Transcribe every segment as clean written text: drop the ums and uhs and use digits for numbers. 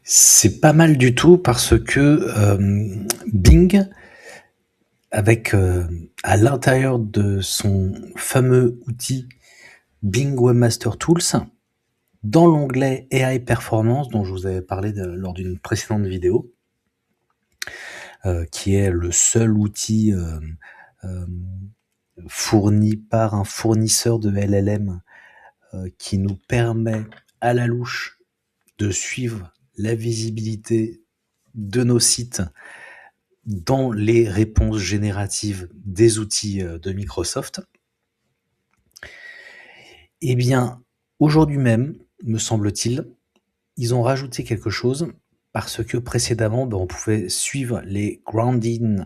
C'est pas mal du tout parce que Bing, avec à l'intérieur de son fameux outil Bing Webmaster Tools, dans l'onglet AI Performance, dont je vous avais parlé lors d'une précédente vidéo, qui est le seul outil euh, fourni par un fournisseur de LLM qui nous permet à la louche de suivre la visibilité de nos sites dans les réponses génératives des outils de Microsoft. Eh bien, aujourd'hui même, me semble-t-il, ils ont rajouté quelque chose parce que précédemment, on pouvait suivre les grounding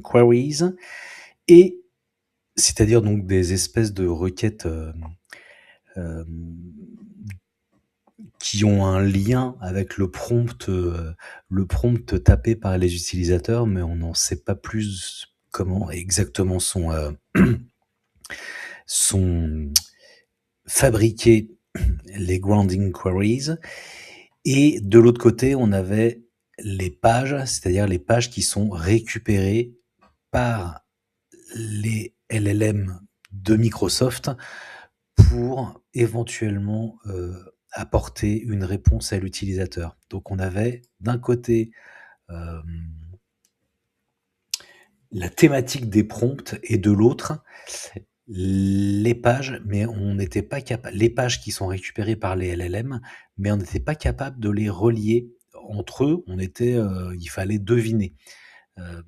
queries, et c'est-à-dire donc des espèces de requêtes euh, qui ont un lien avec le prompt tapé par les utilisateurs, mais on n'en sait pas plus comment exactement sont fabriqués les grounding queries. Et de l'autre côté, on avait les pages, c'est-à-dire les pages qui sont récupérées par les LLM de Microsoft pour éventuellement apporter une réponse à l'utilisateur. Donc on avait d'un côté euh, la thématique des prompts et de l'autre les pages, mais on n'était pas capable, les pages qui sont récupérées par les LLM, mais on n'était pas capable de les relier entre eux. Il fallait deviner. Euh,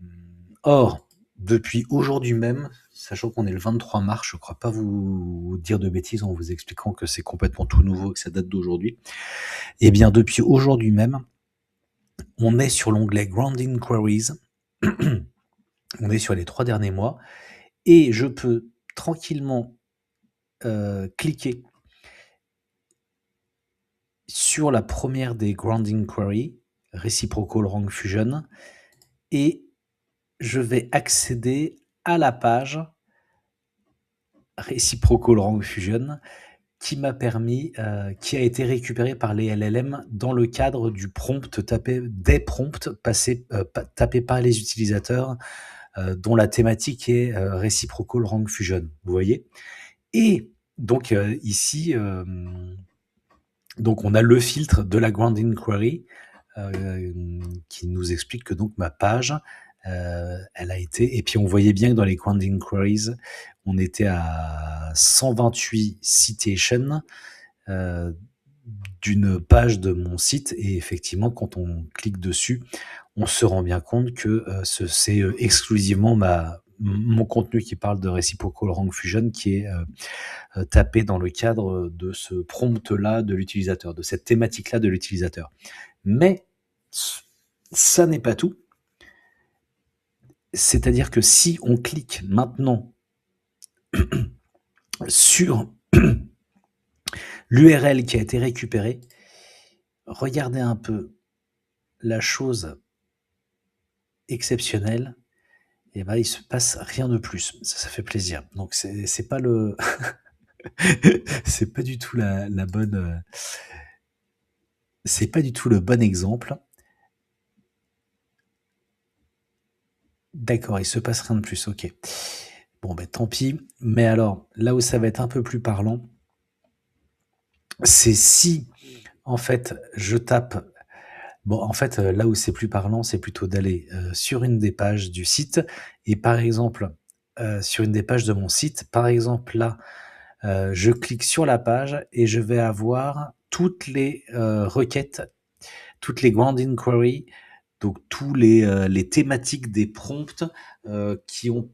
Or, depuis aujourd'hui même, sachant qu'on est le 23 mars, je ne crois pas vous dire de bêtises en vous expliquant que c'est complètement tout nouveau, que ça date d'aujourd'hui. Eh bien, depuis aujourd'hui même, on est sur l'onglet Grounding Queries. On est sur les 3 derniers mois et je peux tranquillement cliquer sur la première des Grounding Queries, Reciprocal Rank Fusion, et je vais accéder à la page Reciprocal Rank Fusion qui m'a permis, qui a été récupérée par les LLM dans le cadre du prompt des prompts tapés par les utilisateurs, dont la thématique est Reciprocal Rank Fusion. Vous voyez? Et donc ici, donc on a le filtre de la grounding query qui nous explique que donc ma page, elle a été, et puis on voyait bien que dans les grounding queries, on était à 128 citations d'une page de mon site, et effectivement quand on clique dessus, on se rend bien compte que c'est exclusivement mon contenu qui parle de Reciprocal Rank Fusion qui est tapé dans le cadre de ce prompt-là de l'utilisateur, de cette thématique-là de l'utilisateur. Mais ça n'est pas tout. C'est-à-dire que si on clique maintenant sur l'URL qui a été récupérée, regardez un peu la chose exceptionnelle, et ben il se passe rien de plus. Ça fait plaisir. Donc c'est pas le c'est pas du tout la bonne c'est pas du tout le bon exemple. D'accord, il se passe rien de plus, ok. Bon, ben tant pis. Mais alors, là où ça va être un peu plus parlant, c'est si, en fait, je tape. Bon, en fait, là où c'est plus parlant, c'est plutôt d'aller sur une des pages du site. Et par exemple, sur une des pages de mon site, par exemple, là, je clique sur la page et je vais avoir toutes les requêtes, toutes les ground inquiries, donc tous les thématiques des prompts qui ont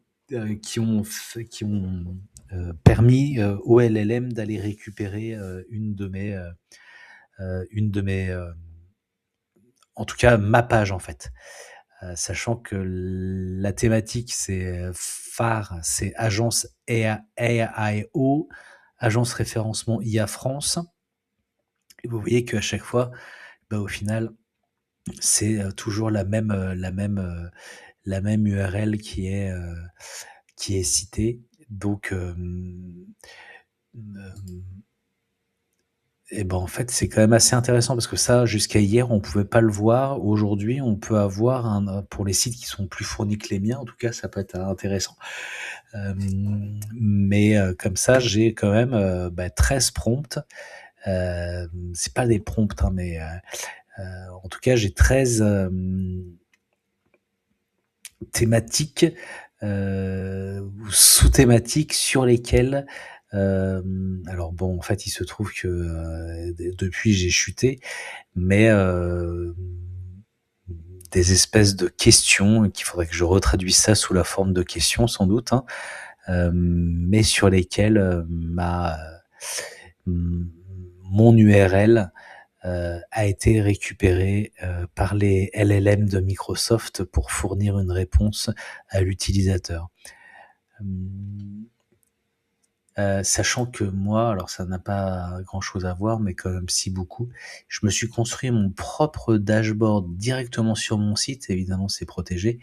permis au LLM d'aller récupérer en tout cas ma page en fait. Sachant que la thématique c'est phare, c'est agence AIO, agence référencement IA France. Et vous voyez qu'à chaque fois, au final, c'est toujours la même URL qui est citée. Donc, Et ben, en fait, c'est quand même assez intéressant parce que ça, jusqu'à hier, on pouvait pas le voir. Aujourd'hui, on peut avoir pour les sites qui sont plus fournis que les miens, en tout cas, ça peut être intéressant. Mais comme ça, j'ai quand même, 13 prompts. C'est pas des prompts, hein, mais en tout cas, j'ai 13 thématiques, ou sous-thématiques sur lesquelles, alors bon, en fait, il se trouve que, depuis, j'ai chuté, mais des espèces de questions qu'il faudrait que je retraduise ça sous la forme de questions sans doute, hein, mais sur lesquelles, m mon URL, a été récupéré, par les LLM de Microsoft pour fournir une réponse à l'utilisateur. Hem Sachant que moi, alors ça n'a pas grand-chose à voir, mais quand même si beaucoup, je me suis construit mon propre dashboard directement sur mon site. Évidemment, c'est protégé.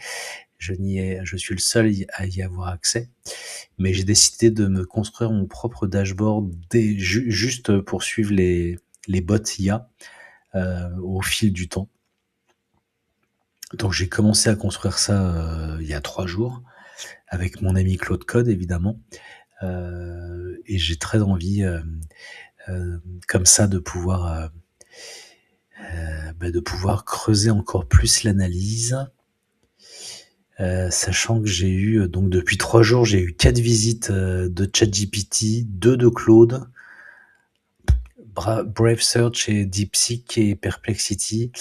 Je suis le seul à y avoir accès, mais j'ai décidé de me construire mon propre dashboard juste pour suivre les bots IA, au fil du temps. Donc j'ai commencé à construire ça, il y a 3 jours avec mon ami Claude Code évidemment, et j'ai très envie, comme ça de pouvoir creuser encore plus l'analyse, sachant que j'ai eu, donc depuis 3 jours, j'ai eu 4 visites, de ChatGPT, 2 de Claude, Brave Search et DeepSeek et Perplexity,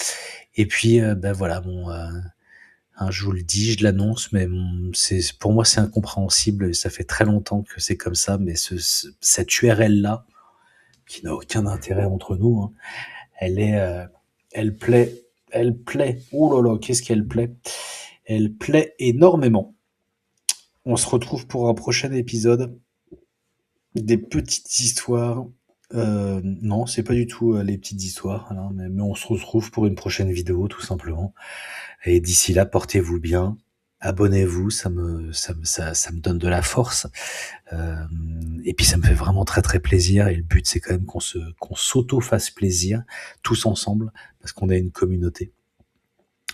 et puis, voilà, hein, je vous le dis, je l'annonce, mais pour moi, c'est incompréhensible et ça fait très longtemps que c'est comme ça, mais cette URL-là, qui n'a aucun intérêt entre nous, hein, elle est, elle plaît. Oh là là, qu'est-ce qu'elle plaît. Elle plaît énormément. On se retrouve pour un prochain épisode. Des petites histoires. Non, c'est pas du tout les petites histoires, hein, mais on se retrouve pour une prochaine vidéo, tout simplement. Et d'ici là, portez-vous bien. Abonnez-vous, ça me donne de la force. Et puis ça me fait vraiment très très plaisir. Et le but, c'est quand même qu'on s'auto-fasse plaisir, tous ensemble, parce qu'on a une communauté.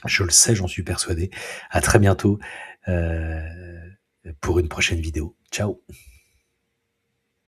Je le sais, j'en suis persuadé. À très bientôt, pour une prochaine vidéo. Ciao.